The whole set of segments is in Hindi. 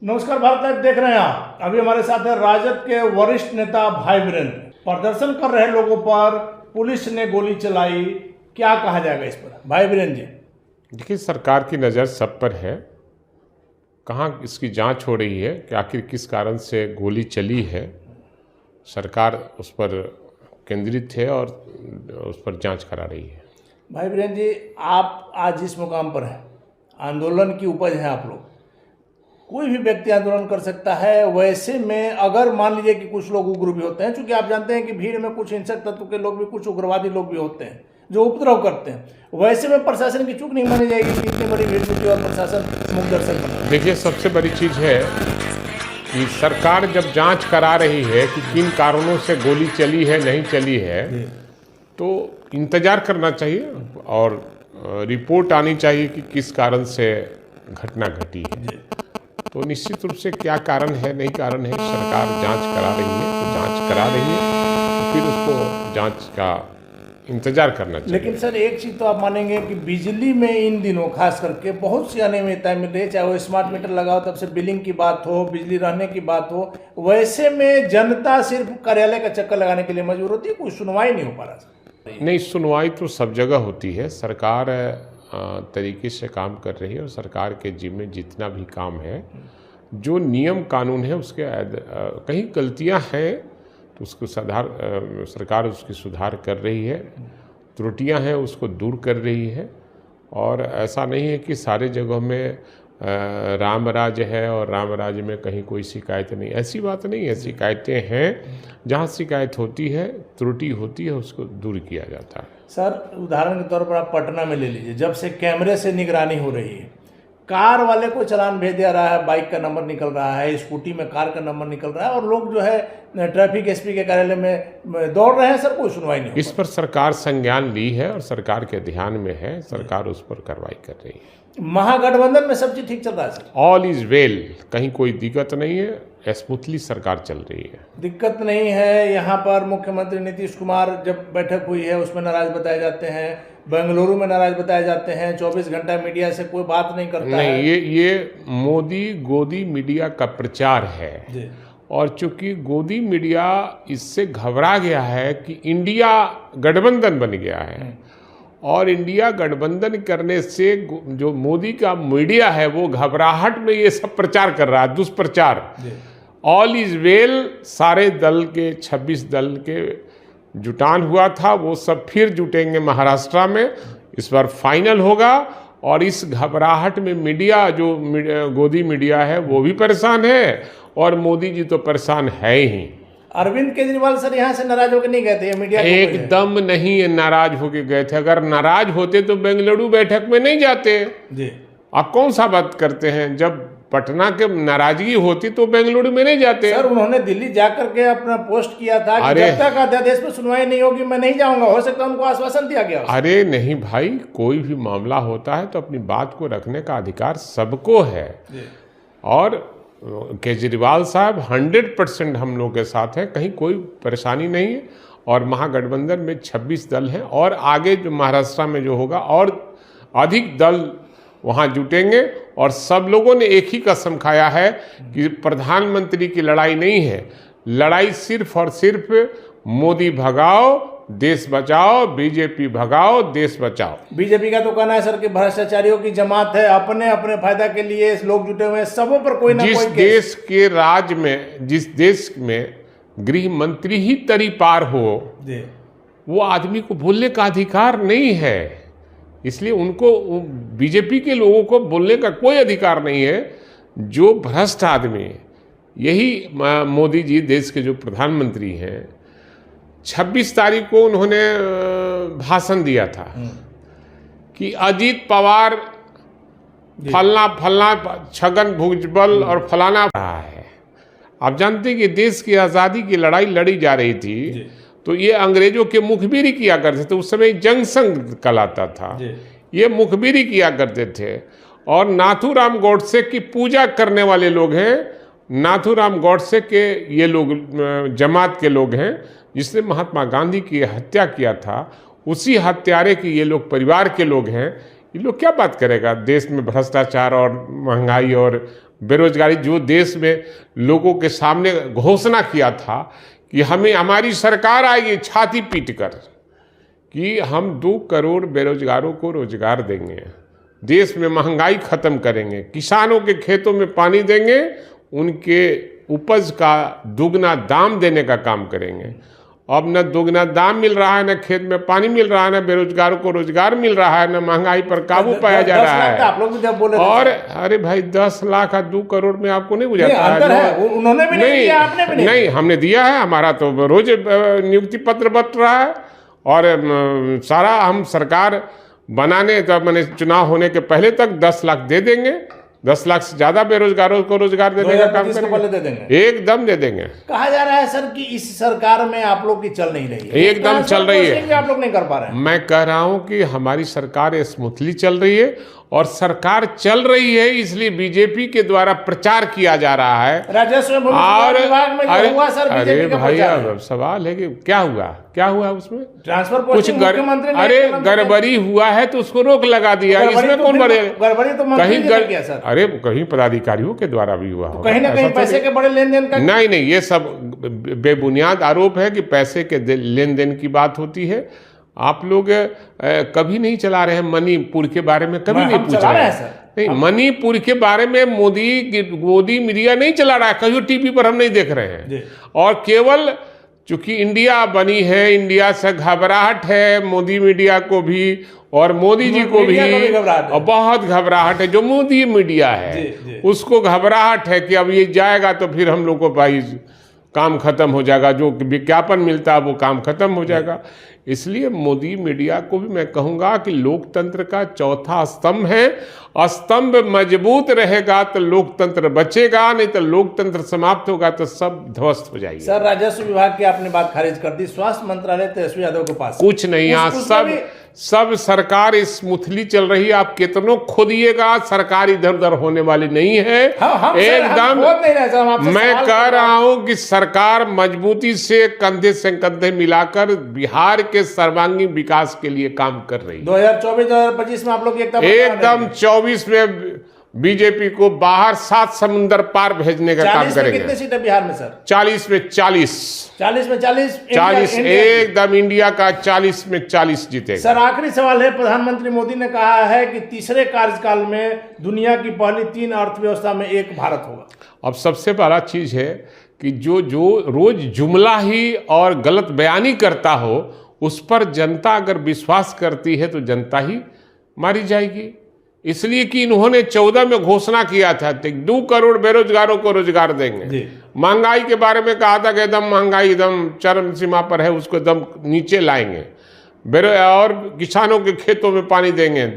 नमस्कार, भारत लाइव देख रहे हैं आप। अभी हमारे साथ है राजद के वरिष्ठ नेता भाई वीरेंद्र। प्रदर्शन कर रहे लोगों पर पुलिस ने गोली चलाई, क्या कहा जाएगा इस पर भाई वीरेंद्र जी? देखिए, सरकार की नज़र सब पर है। कहाँ इसकी जांच हो रही है कि आखिर किस कारण से गोली चली है, सरकार उस पर केंद्रित है और उस पर जांच करा रही है। भाई वीरेंद्र जी, आप आज जिस मुकाम पर हैं, आंदोलन की उपज है आप लोग। कोई भी व्यक्ति आंदोलन कर सकता है। वैसे में अगर मान लीजिए कि कुछ लोग उग्र भी होते हैं, क्योंकि आप जानते हैं कि भीड़ में कुछ हिंसक तत्व के लोग भी, कुछ उग्रवादी लोग भी होते हैं जो उपद्रव करते हैं, वैसे में प्रशासन की चूक नहीं मानी जाएगी कि इतनी बड़ी भीड़ जुटी और प्रशासन मुख दर्शक बना। देखिए, सबसे बड़ी चीज़ है कि सरकार जब जांच करा रही है कि किन कारणों से गोली चली है नहीं चली है, तो इंतजार करना चाहिए और रिपोर्ट आनी चाहिए कि किस कारण से घटना घटी है। तो निश्चित रूप से क्या कारण है नहीं कारण है, सरकार जांच करा रही है तो जांच करा रही है, तो फिर उसको जांच का इंतजार करना चाहिए। लेकिन सर, एक चीज़ तो आप मानेंगे कि बिजली में इन दिनों खास करके बहुत सी अनियमितताएं मिल रही है। चाहे वो स्मार्ट मीटर लगाओ तब से बिलिंग की बात हो, बिजली रहने की बात हो, वैसे में जनता सिर्फ कार्यालय का चक्कर लगाने के लिए मजबूर होती है, कोई सुनवाई नहीं हो पा रहा। नहीं, सुनवाई तो सब जगह होती है। सरकार तरीके से काम कर रही है और सरकार के जिम्मे जितना भी काम है, जो नियम कानून है उसके कहीं गलतियां हैं तो उसको सरकार उसकी सुधार कर रही है, त्रुटियां हैं उसको दूर कर रही है। और ऐसा नहीं है कि सारे जगहों में राम राज है और राम राज में कहीं कोई शिकायत नहीं, ऐसी बात नहीं है। शिकायतें हैं, जहाँ शिकायत होती है, त्रुटि होती है, उसको दूर किया जाता है। सर, उदाहरण के तौर पर आप पटना में ले लीजिए, जब से कैमरे से निगरानी हो रही है, कार वाले को चालान भेज दिया रहा है, बाइक का नंबर निकल रहा है, स्कूटी में कार का नंबर निकल रहा है, और लोग जो है ट्रैफिक एसपी के कार्यालय में दौड़ रहे हैं। सर, कोई सुनवाई नहीं। इस पर सरकार संज्ञान ली है और सरकार के ध्यान में है, सरकार उस पर कार्रवाई कर रही है। महागठबंधन में सब चीज ठीक चल रहा है सर? ऑल इज वेल, कहीं कोई दिक्कत नहीं है, स्मूथली सरकार चल रही है। दिक्कत नहीं है। यहाँ पर मुख्यमंत्री नीतीश कुमार जब बैठक हुई है उसमें नाराज बताए जाते हैं, बेंगलुरु में नाराज बताए जाते हैं, 24 घंटा मीडिया से कोई बात नहीं करता नहीं, है। ये मोदी गोदी मीडिया का प्रचार है जी। और चूंकि गोदी मीडिया इससे घबरा गया है कि इंडिया गठबंधन बन गया है, और इंडिया गठबंधन करने से जो मोदी का मीडिया है वो घबराहट में ये सब प्रचार कर रहा है, दुष्प्रचार। ऑल इज वेल, सारे दल के 26 दल के जुटान हुआ था, वो सब फिर जुटेंगे महाराष्ट्र में, इस बार फाइनल होगा। और इस घबराहट में मीडिया, जो गोदी मीडिया है, वो भी परेशान है और मोदी जी तो परेशान है ही। अरविंद केजरीवाल सर यहाँ से नाराज होकर नहीं गए थे मीडिया? एकदम नहीं नाराज होके गए थे। अगर नाराज होते तो बेंगलुरु बैठक में नहीं जाते जी। आप कौन सा बात करते हैं? जब पटना के नाराजगी होती तो बेंगलुरु में नहीं जाते। सर, उन्होंने दिल्ली जाकर के अपना पोस्ट किया था कि जब तक अध्यादेश पर सुनवाई नहीं होगी मैं नहीं जाऊंगा। हो सकता है उनको आश्वासन दिया गया। अरे नहीं भाई, कोई भी मामला होता है तो अपनी बात को रखने का अधिकार सबको है। और केजरीवाल साहब 100% हम लोग के साथ हैं, कहीं कोई परेशानी नहीं है। और महागठबंधन में 26 दल हैं और आगे जो महाराष्ट्र में जो होगा और अधिक दल वहाँ जुटेंगे। और सब लोगों ने एक ही कसम खाया है कि प्रधानमंत्री की लड़ाई नहीं है, लड़ाई सिर्फ और सिर्फ मोदी भगाओ देश बचाओ, बीजेपी भगाओ देश बचाओ। बीजेपी का तो कहना है सर कि भ्रष्टाचारियों की जमात है, अपने अपने फायदा के लिए लोग जुटे हुए हैं, सबों पर कोई ना कोई जिस देश के राज में, जिस देश में गृह मंत्री ही तरी पार हो, वो आदमी को बोलने का अधिकार नहीं है। इसलिए उनको, बीजेपी के लोगों को बोलने का कोई अधिकार नहीं है। जो भ्रष्ट आदमी, यही मोदी जी देश के जो प्रधानमंत्री हैं, 26 तारीख को उन्होंने भाषण दिया था कि अजीत पवार फलना फलना, छगन भुजबल और फलाना रहा है। आप जानते हैं कि देश की आज़ादी की लड़ाई लड़ी जा रही थी तो ये अंग्रेजों के मुखबिरी किया करते थे। उस समय जनसंघ कहलाता था, ये मुखबिरी किया करते थे। और नाथूराम गॉडसे की पूजा करने वाले लोग हैं, नाथूराम गॉडसे के ये लोग जमात के लोग हैं जिसने महात्मा गांधी की हत्या किया था, उसी हत्यारे के ये लोग परिवार के लोग हैं। ये लोग क्या बात करेगा? देश में भ्रष्टाचार और महंगाई और बेरोजगारी, जो देश में लोगों के सामने घोषणा किया था कि हमें हमारी सरकार आएगी छाती पीट कर कि हम 2 करोड़ बेरोजगारों को रोजगार देंगे, देश में महंगाई खत्म करेंगे, किसानों के खेतों में पानी देंगे, उनके उपज का दुगना दाम देने का काम करेंगे। अब न दुगना दाम मिल रहा है, न खेत में पानी मिल रहा है, न बेरोजगारों को रोजगार मिल रहा है, न महंगाई पर काबू पाया जा रहा है। आप लोग भी जब बोले और अरे भाई 10 लाख और 2 करोड़ में आपको नहीं बुझाता है? उन्होंने भी नहीं दिया, आपने भी नहीं, हमने दिया है। हमारा तो रोज नियुक्ति पत्र बट रहा है और सारा हम सरकार बनाने तब मैंने चुनाव होने के पहले तक 10 लाख दे देंगे, 10 लाख से ज्यादा बेरोजगारों को रोजगार देने का काम करेंगे, दे देंगे, एकदम दे देंगे। कहा जा रहा है सर कि इस सरकार में आप लोग की चल नहीं रही है, एकदम चल रही है, आप लोग नहीं कर पा रहे हैं। मैं कह रहा हूं कि हमारी सरकार स्मूथली चल रही है और सरकार चल रही है इसलिए बीजेपी के द्वारा प्रचार किया जा रहा है। राजस्व विभाग में जो हुआ सर, अरे भैया सवाल है कि क्या हुआ उसमें ट्रांसफर कुछ अरे गड़बड़ी हुआ है तो उसको रोक लगा दिया, इसमें कौन बड़े गड़बड़ी तो कहीं सर, अरे कहीं पदाधिकारियों के द्वारा भी हुआ, तो कहीं ना कहीं पैसे के बड़े लेन देन का नहीं, ये सब बेबुनियाद आरोप है कि पैसे के लेन देन की बात होती है। आप लोग कभी नहीं चला रहे हैं मणिपुर के बारे में, कभी नहीं पूछ रहे हैं। नहीं, मणिपुर के बारे में मोदी मीडिया नहीं चला रहा है, कहीं टीवी पर हम नहीं देख रहे हैं। और केवल चूंकि इंडिया बनी है, इंडिया से घबराहट है मोदी मीडिया को भी और मोदी जी को भी, और बहुत घबराहट है। जो मोदी मीडिया है उसको घबराहट है कि अब ये जाएगा तो फिर हम लोग को भाई काम खत्म हो जाएगा, जो विज्ञापन मिलता है वो काम खत्म हो जाएगा। इसलिए मोदी मीडिया को भी मैं कहूँगा कि लोकतंत्र का चौथा स्तंभ है, स्तंभ मजबूत रहेगा तो लोकतंत्र बचेगा, नहीं तो लोकतंत्र समाप्त होगा तो सब ध्वस्त हो जाएगी। सर राजस्व विभाग की आपने बात खारिज कर दी, स्वास्थ्य मंत्रालय तेजस्वी यादव के पास कुछ नहीं, यहाँ सब सरकार स्मूथली चल रही है। आप कितनों खोदिएगा सरकार इधर उधर होने वाली नहीं है। एकदम मैं कह रहा हूं कि सरकार मजबूती से कंधे मिलाकर बिहार के सर्वांगीण विकास के लिए काम कर रही है। 2024-2025 में आप लोग एकदम 24 में बीजेपी को बाहर 7 समुंदर पार भेजने का काम करेंगे। कितने सीट है बिहार में सर? 40 में 40 एकदम इंडिया का 40 में 40 जीतेगा। सर आखिरी सवाल है, प्रधानमंत्री मोदी ने कहा है कि तीसरे कार्यकाल में दुनिया की पहली 3 अर्थव्यवस्था में एक भारत होगा। अब सबसे बड़ा चीज है कि जो रोज जुमला ही और गलत बयानी करता हो उस पर जनता अगर विश्वास करती है तो जनता ही मारी जाएगी। इसलिए कि इन्होंने 14 में घोषणा किया था 2 करोड़ बेरोजगारों को रोजगार देंगे। महंगाई के बारे में कहा था कि एकदम महंगाई एकदम चरम सीमा पर है, उसको एकदम नीचे लाएंगे, और किसानों के खेतों में पानी देंगे।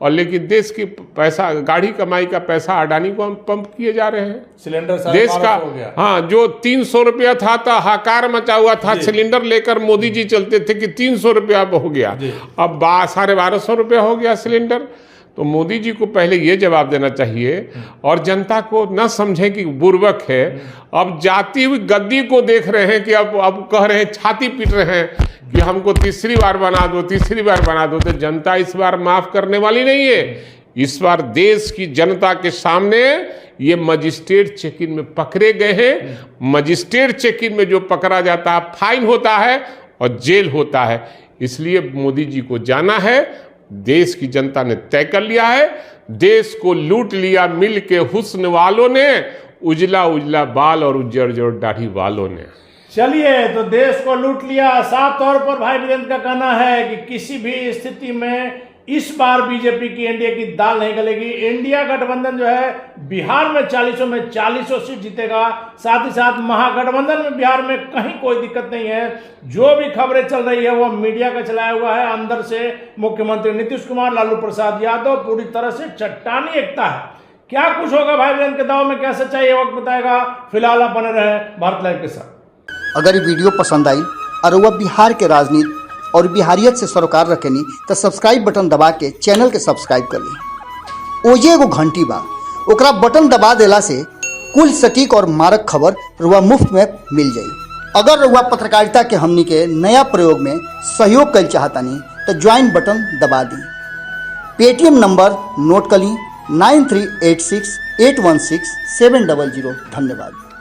और लेकिन देश की पैसा, गाढ़ी कमाई का पैसा अडानी को हम पंप किए जा रहे हैं। सिलेंडर देश का हो गया। हाँ, जो 300 रुपया था तो हाकार मचा हुआ था, सिलेंडर लेकर मोदी जी चलते थे कि 300 रुपया हो गया, अब 1250 रुपया हो गया सिलेंडर। तो मोदी जी को पहले ये जवाब देना चाहिए और जनता को न समझे कि बुर्बक है। अब जाती हुई गद्दी को देख रहे हैं कि अब कह रहे हैं, छाती पीट रहे हैं कि हमको तीसरी बार बना दो। तो जनता इस बार माफ करने वाली नहीं है। इस बार देश की जनता के सामने ये मजिस्ट्रेट चेक इन में पकड़े गए हैं। मजिस्ट्रेट चेक इन में जो पकड़ा जाता है फाइन होता है और जेल होता है। इसलिए मोदी जी को जाना है। देश की जनता ने तय कर लिया है, देश को लूट लिया मिल के हुस्न वालों ने, उजला उजला बाल और उज्जड़ दाढ़ी वालों ने। चलिए, तो देश को लूट लिया। साफ तौर पर भाई वीरेंद्र का कहना है कि किसी भी स्थिति में इस बार बीजेपी की एनडीए की दाल नहीं गलेगी। इंडिया गठबंधन जो है बिहार में 40 में 40 सीट जीतेगा। साथ ही साथ महागठबंधन में बिहार में कहीं कोई दिक्कत नहीं है। जो भी खबरें चल रही है वो मीडिया का चलाया हुआ है। अंदर से मुख्यमंत्री नीतीश कुमार, लालू प्रसाद यादव पूरी तरह से चट्टानी एकता है। क्या कुछ होगा भाई वीरेंद्र के दाव में, क्या सच्चाई है, वक्त बताएगा। फिलहाल आप बने रहे भारत लाइव के साथ। अगर ये वीडियो पसंद आई और वह बिहार के राजनीति और बिहारियत से सरोकार रखेनी तो सब्सक्राइब बटन दबा के चैनल के सब्सक्राइब कर ली। ओजे एगो घंटी बा, ओकरा बटन दबा देला से कुल सटीक और मारक खबर रुआ मुफ्त में मिल जाई। अगर रुआ पत्रकारिता के हमनी के नया प्रयोग में सहयोग कर चाहतानी तो ज्वाइन बटन दबा दी। पेटीएम नंबर नोट कर ली 9386 816-700। धन्यवाद।